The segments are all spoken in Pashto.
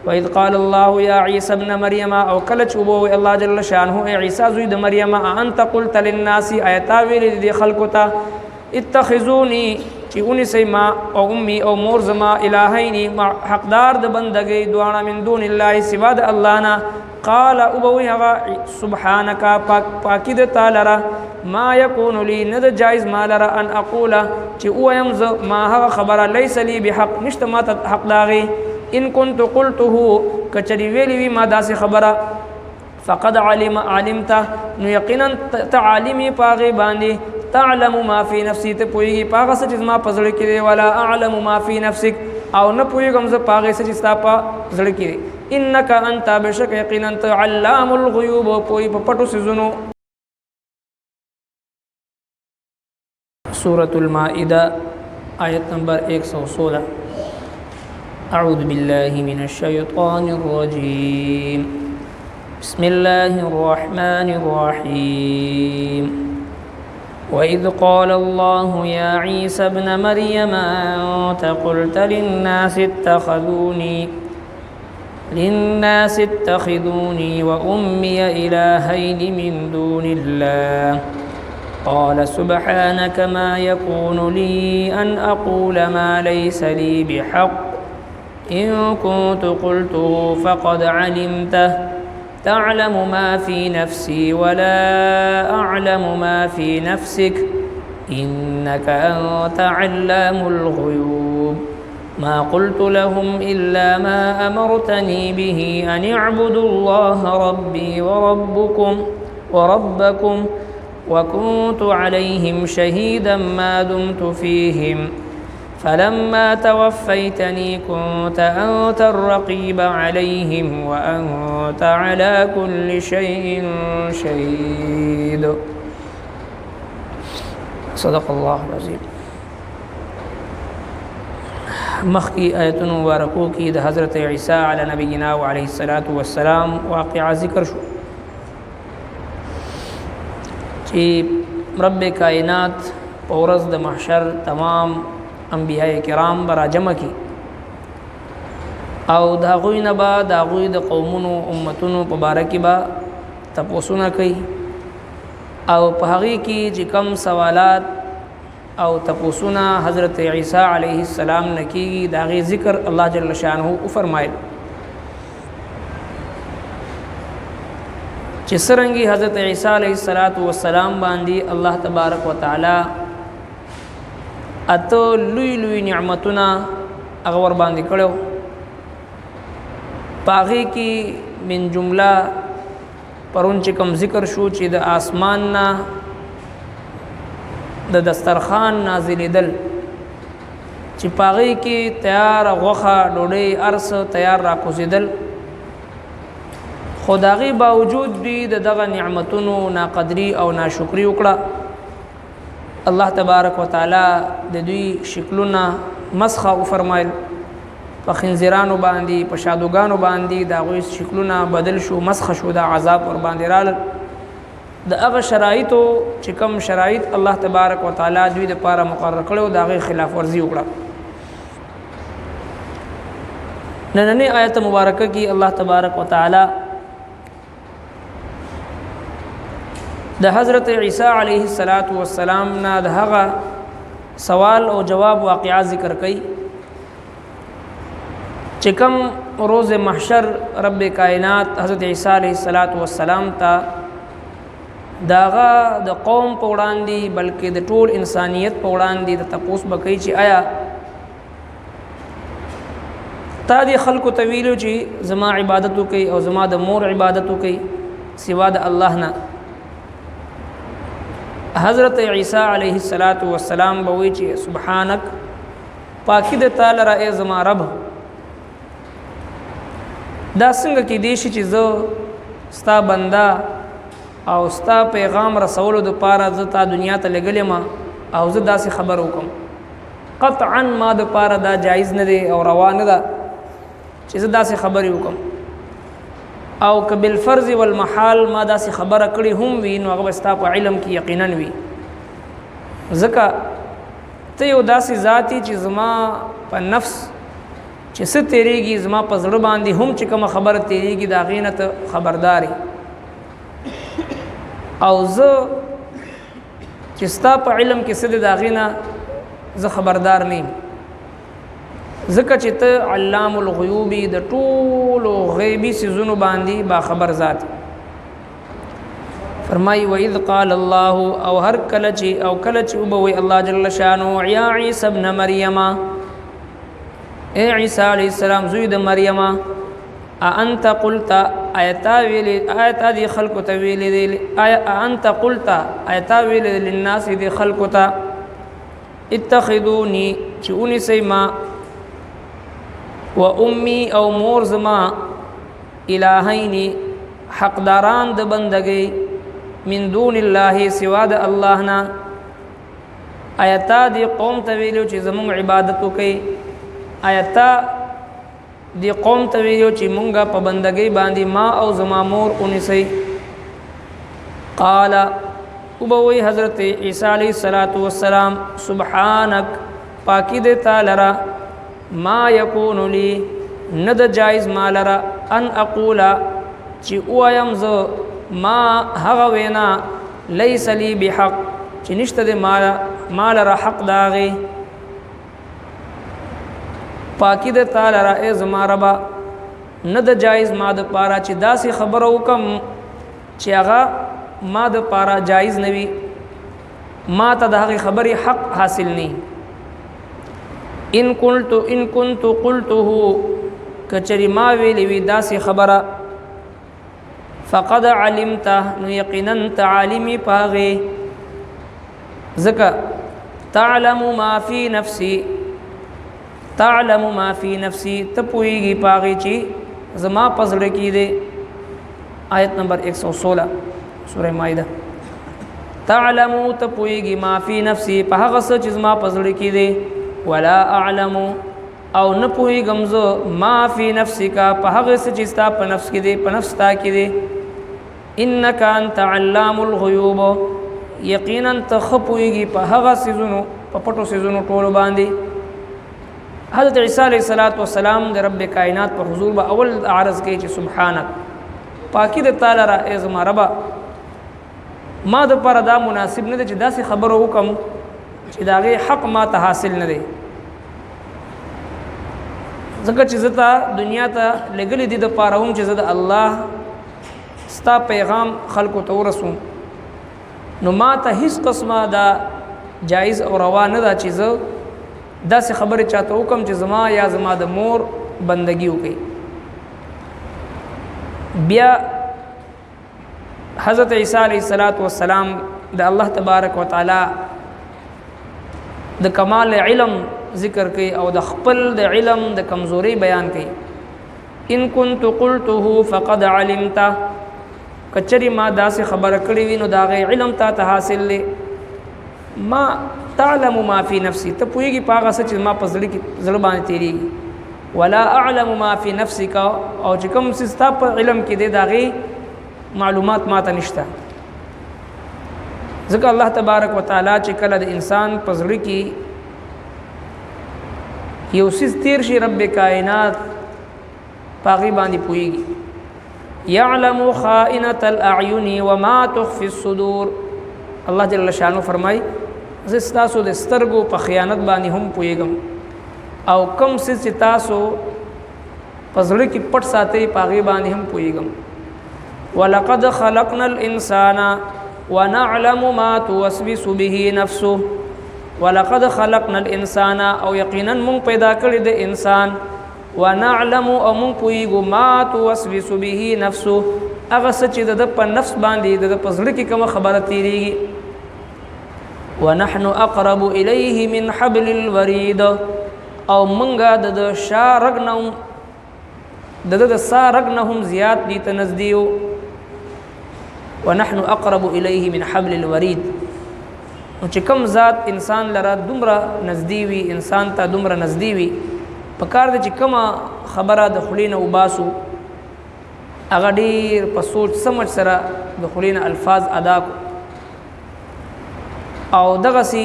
وإذ قال الله يا عيسى ابن مريم او کله چوبو الله جل شانه اے عیسی زوی د مریم انت قلت للناس ایتا ویل دي خلقتا اتخذوني چې اونې سیما او امي او مور زما الهین حقدار د بندګۍ دواړه من دون الله سوا د الله نه قال ابوي هغه سبحانك پاکی د تعالی ما يكون لي ند جائز ما لرا ان اقول چې اویم ما هغه خبره ليس لي بحق نشته ما حق داغي ان كنت قلته کچری ویلی وی ما داسې خبره فقد علمت نو یقینا تعالیمی پاغي باندې تعلم ما في نفسي ته پويږي پاغه څه چې ما پزړه کې ولا اعلم ما في نفسك او نه پويګم زه پاغه څه چې ستا په زړه کې انك انت بشك يقينا علام الغيوب پوي په پټو سيزونو. سورة المائدة آیت نمبر 116. اعوذ بالله من الشيطان الرجيم بسم الله الرحمن الرحيم وإذ قال الله يا عيسى ابن مريم أنت قلت للناس اتخذوني وأمي إلهين من دون الله قال سبحانك ما يكون لي أن أقول ما ليس لي بحق إن كنت قلته فقد علمته تعلم ما في نفسي ولا أعلم ما في نفسك إنك أنت علام الغيوب ما قلت لهم إلا ما أمرتني به أن اعبدوا الله ربي وربكم وكنت عليهم شهيدا ما دمت فيهم فلما توفيتني كنت أنت الرقيب عليهم وأنت على كل شيء شهيد. صدق الله العظيم. مخی آیت مبارکو کی د حضرت عیسی علی نبینا و علیہ الصلوۃ والسلام واقعہ ذکر شو چې رب کائنات پورز د محشر تمام انبیاء کرام برا جمع کی او دا غوی نه با دا غوی د قومونو امتونو مبارکی با تپوسونه کوي او په هغه کې چې کم سوالات او تپوسونه حضرت عیسی علیه السلام نکی دا غي ذکر الله جل شانه فرمایل چې سرنګي حضرت عیسی علیه السلام باندې الله تبارک وتعالى اته لوی لوی نعمتونه هغه ور باندې کړو پاغي کې من جمله پرون چې کوم ذکر شو چې د اسمان نه د دسترخوان نازل دل چې پاغي کې تیار غوخه ډوډۍ ارس تیار را کوزیدل خدایي باوجود دی دغه نعمتونو ناقدری او ناشکری وکړه الله تبارک وتعالى د دوی شکلونه مسخه او فرمایل په خنزیرانو باندې په شادوګانو باندې دا غوي شکلونه بدل شو مسخه شو دا عذاب ور باندې رال د هغه شرایطو چې کوم شرایط الله تبارک وتعالى دوی د پاره مقرر کړو دا غي خلاف ورزي وکړه نننې آیت مبارکه کې الله تبارک وتعالى د حضرت عیسی علیه السلام نه د هغه سوال او جواب واقعا ذکر کړي چې کوم روز محشر رب کائنات حضرت عیسی علیه السلام ته داغه د قوم په وړاندې بلکې د ټول انسانیت په وړاندې د تپوس بکې چې آیا تا دې خلکو طویلو چې زما عبادت کوي او زما د مور عبادت کوي سوا د الله نه حضرت عیسی علیه السلام بوي چې سبحانك پاکی د تعالی را ای زما رب دا څنګه کې دی چې زه ستا بندا او ستا پیغام رسولو د پاره زه تا دنیا ته لګلې ما او زه داسې خبر وکم قطعا ما د پاره دا جایز نه دی او روا نه ده چې زه داسې خبرې وکم او کبل فرض والمحال ما داسې خبره کړې هم وي نو هغه ستا په علم کې یقینا وي ځکه ته یو داسې ذاتی چې زما په نفس چې څه تیریږي زما په زړه باندې هم چې کومه خبره تیریږي د هغې نه ته خبردارې او زه چې ستا په علم کې څه دی د هغې نه زه خبردار نه یم ځکه چې ته علام الغیوبي د ټولو غیبي څیزونو باندې باخبر ذات فرمایي وإذ قال الله او هر کله چې وبوي الله جل شانه یا عیسی ابن مریم اے عیسی علیہ السلام زوی د مریم انت قلت ایتا دی خلق تویل انت قلت ایتا ویل للناس دی خلق تا اتخذوني چونی سیما و امی او مور زما الہین حقداران د بندگی من دون الله سوا د الله نا ایتا دی قوم تویلو چې زمون عبادت کوي آیتا دی قوم ته ویلو چې مونږه په بندګۍ باندې ما او زما مور اونیسئ قال وبوي حضرت عیسی علیہ السلام سبحانک پاکی دې تعالی را ما یکون لی ند جایز ما لرا ان اقولا چې وایم زه ما هغه وینا لیس لی بحق چې نشته دې ما لرا حق داغي پاکی د تعالی را ای زما ربا نه د جایز ما د پاره چې داسې خبره وکم چې هغه ما د پاره جایز نوي ما ته د هغې خبرې حق حاصل نی ان كنت قلته کچری ما ویلی وی داسې خبره فقد علمت نو یقینا تعالمی پاغې ځکه تعلم ما فی نفسی تعلم ما فی نفسی تپویگی پاغی چی زما پزړه کې دی آیت نمبر 116 سورہ مائدہ تعلم تپویگی ما فی نفسی په هغه څه چې زما پزړه کې دی ولا اعلم او نه پوهیږم زه ما فی نفسک په هغه څه چې ستا په نفس کې دی په نفس تا کې دی انک انت علام الغیوب یقینا تخپویگی په هغه سيزونو په پټو سيزونو ټولو باندې حضرت عیسی علیہ السلام د رب کائنات پر حضور با اول عرض کوي چې سبحانک پاکی د تعالی را ای زما ربا ما د پر دا مناسب نه چې داسې خبرو وکم چې داغه حق ما ته حاصل نه دی ځکه چې زتا دنیا ته لګلې دي د پاره هم چې زه د الله ستا پیغام خلکو ته ورسوم نو ما ته هیڅ قسمه دا جایز او روا نه دا چې زه داسې خبرې چاته وکم چې زما یا زما د مور بندگی وکړي بیا حضرت عیسی علیہ السلام د الله تبارک وتعالى د کمال علم ذکر کوي او د خپل د علم د کمزوري بیان کوي ان كنت قلته فقد علمت کچری ما داسې خبره کړې وي نو دا غي علم ته حاصل لې ما تعلم ما فی نفسی ته پوهیږي پاغه څه چې ما په زړه باندې تیریږي ولا اعلم ما فی نفسک او چې کوم څه ستا په علم کې دی دا غي معلومات ما ته نشته ځکه الله تبارک وتعالى چې کله د انسان په زړه کې یو څه تیر شي رب کائنات پاغي باندې پوهیږي يعلم خائنة الاعين وما تخفي الصدور الله جل شانه فرمای زه تاسو د سترګو په خیانت باندې هم پوهیږم او کم څه چې تاسو په زړه کې پټ ساتي پاغي باندې هم پوهیږم ولقد خلقنا الانسان ونعلم ما توسوس به نفسه ولقد خلقنا الانسان او یقینا مون پیدا کړی د انسان ونعلم او مون پوهیږو ما توسوس به نفسه هغه څه چې د په نفس باندې د په زړه کې کوم خبره تیریږي ونحن اقرب الیه من حبل الورید او منګه د شارغنم د سارغنهم زیات دي تنزدیو ونحن اقرب الیه من حبل الورید چې کوم ذات انسان لره دومره نزدې وي انسان ته دومره نزدې وي په کار د چې کومه خبره د خلینه وباسو هغه ډیر په سوچ سمجھ سره د خلینه الفاظ ادا کو او دغه سي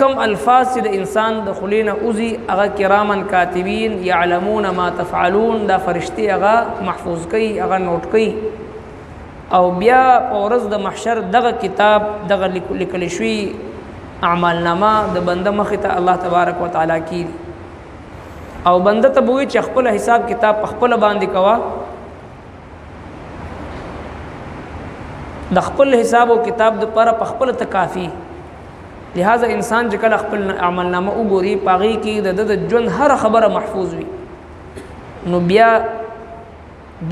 کم الفاظ چې د انسان د خلینه اوزي هغه کرامن کاتبین یعلمون ما تفعلون، دا فرشتي هغه محفوظ کوي، هغه نوٹ کوي. او بیا په ورځ د محشر دغه کتاب دغه لیکل شوي اعمال نامه د بنده مخې ته الله تبارک وتعالی کی، او بنده ته بوي چې خپل حساب کتاب په خپل باندې کوا. د خپل حساب او کتاب د پر په خپل ته کافی. لہذا انسان چې کله خپل عمل نامه وګوري پاغي کې د ژوند هر خبره محفوظ وي، نو بیا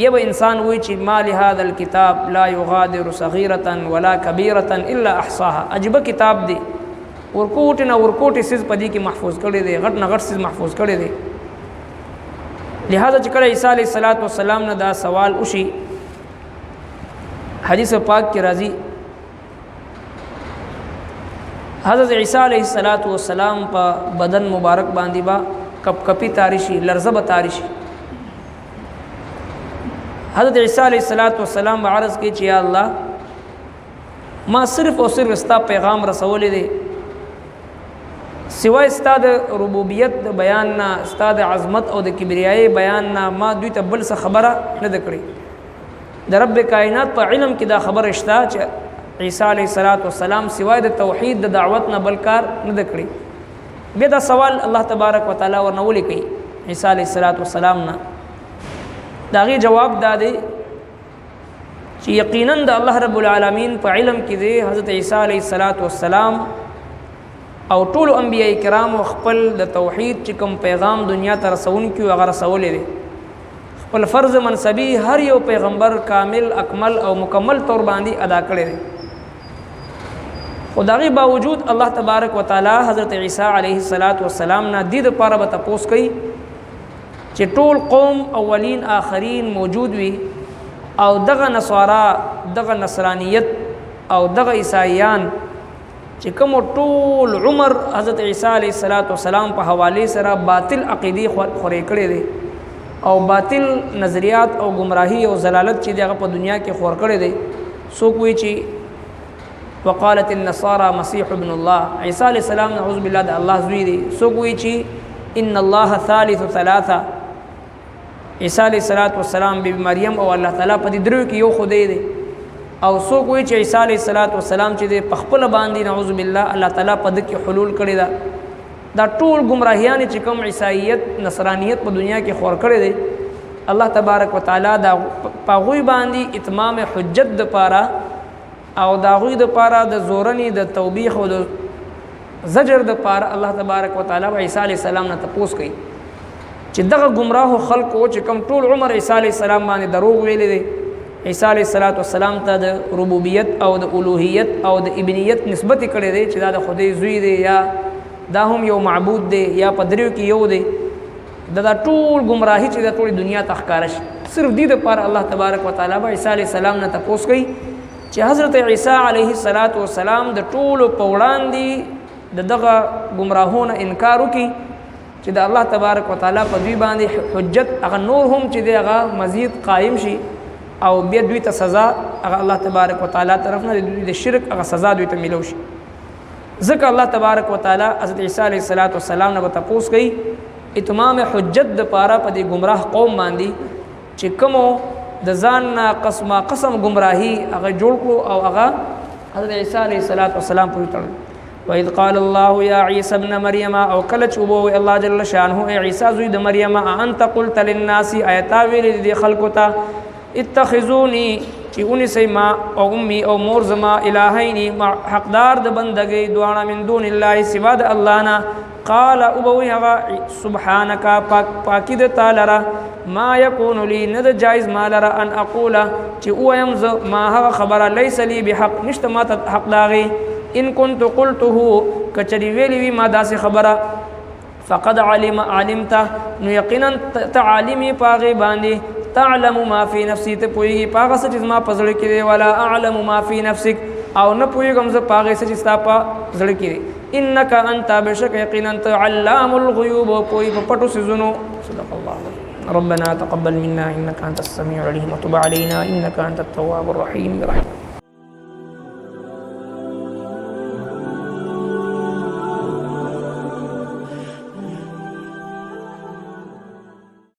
به انسان وایي چې ما لهذا الكتاب لا يغادر صغيرة ولا كبيرة الا احصاها. عجیب کتاب دی، ورکوټ نه ورکوټ سیز پدې کې محفوظ کړي دي، غټ نه غټ سیز محفوظ کړي دي. لہذا چې کله عیسی علیه السلام نه دا سوال وشي، حدیث پاک کې راځي حضرت عیسی علیه السلام په بدن مبارک باندې با کپ کپی تاریشی لرزه تاریشی. حضرت عیسی علیه السلام عرض کی چې یا الله ما صرف او صرف استا پیغام رسول دی، سوای استا د ربوبیت د بیان نه، استا د عظمت او د کبریای بیان نه ما دوی ته بل څه خبره نه د کړی. د رب کائنات په علم کې دا خبر اشتا چې عیسی علیه السلام سوای د توحید د دعوت نه بل کار نه د کړی. بیا دا سوال الله تبارک وتعالى ورنه ولیکي عیسی علیه السلام نه. دا غي جواب دا دی چې یقینا د الله رب العالمین په علم کې دی حضرت عیسی علیه السلام او ټول انبیاء کرام خپل د توحید چې کوم پیغام دنیا ته رسون کیو هغه رسول دي. خپل فرض منصبی هر یو پیغمبر کامل اکمل او مکمل طور باندې ادا کړی دی. خدای باوجود الله تبارک وتعالى حضرت عیسی علیه السلام نه د دې لپاره به تاسو کوي چې ټول قوم اولین آخرین موجود وي، او دغه نصارا دغه نصرانیت او دغه عیسایان چې کوم ټول عمر حضرت عیسی علیه السلام په حواله سره باطل عقیدی خورې کړي دي، او باطل نظریات او گمراهی او ضلالت چې دغه په دنیا کې خور کړي دي. څوک وایي چې وقالت النصارى مسيح ابن الله، عیسی علیه السلام نعوذ بالله د الله زوی دی. څوک وایي چې ان الله ثالث ثلاثه، عیسی علیه السلام بی مریم او الله تعالی په دې درو کې یو خدای دی. او څوک وایي چې عیسی علیه السلام چې د خپل باندې نعوذ بالله الله تعالی په دې کې حلول کړی دا. دا ټول گمراهیان چې کوم عیسایت نصرانیت په دنیا کې خور کړی دی، الله تبارک وتعالى دا پاغوی باندې اتمام حجت د پاره او دا غوی د پاره د زورنی د توبیخ او د زجر د پاره الله تبارک وتعالى عیسی علیه السلام نه تپوس کوي چې دغه گمراه خلق او چې کوم ټول عمر عیسی علیه السلام باندې دروغ ویل دي، عیسی علیه السلام ته د ربوبیت او د الوهیت او د ابنیت نسبت کړي دي چې دا د خدای زوی دی یا دا هم یو معبود دی یا پدریو کې یو دی. دا ټول گمراهی چې د ټول دنیا ته ښکار شي، صرف دې لپاره الله تبارک وتعالى عیسی علیه السلام نه تپوس کوي چې حضرت عیسی علیه السلام د ټول په وړاندې دغه گمراهونه انکار وکړي چې د الله تبارک وتعالى په دوی باندې حجت هغه نور هم چې دی هغه مزید قائم شي، او بیا دوی ته سزا هغه الله تبارک وتعالى طرف نه د شرک هغه سزا دوی ته ملو شي. ځکه الله تبارک وتعالى حضرت عیسی علیه السلام نه تپوس کوي اتمام حجت د پاره په دې گمراه قوم باندې چې کومو د ځان نه قسم گمراهی هغه جوړ کړو او هغه حضرت عیسی علیه السلام پورې تړل. وإذ قال الله يا عيسى ابن مريم، او کله چې وبو الله جل شانه اے عیسی زوی د مریم انت قلت للناس ایتا ویل دي خلقو ته اتخذوني چې اونې سیما او امي او مور زما الهین حقدار د بندګۍ دواړه من دون الله سوا د الله نه. قال ابوي هغه سبحانك پاکی د تعالی ما يكون لي ند جائز ما لرا ان اقول چې اویم ما هغه خبره ليس لي بحق نشته ما ته حق داغي. ان كنت قلته کچری ویلی وی ما داسې خبره فقد علمت نو یقینا تعالیمی پاغي باندې تعلم ما في نفسي ته پويږي پاغه څه چې ما پزړه کې دی، ولا اعلم ما في نفسك او نه پويږم زه پاغه څه چې ستا په زړه کې دی. انك انت بشك يقينا علام الغيوب پوي په پټو سيزونو. صدق الله. ربنا تقبل منا انك انت السميع العليم وتب علينا انك انت التواب الرحيم برحمتك.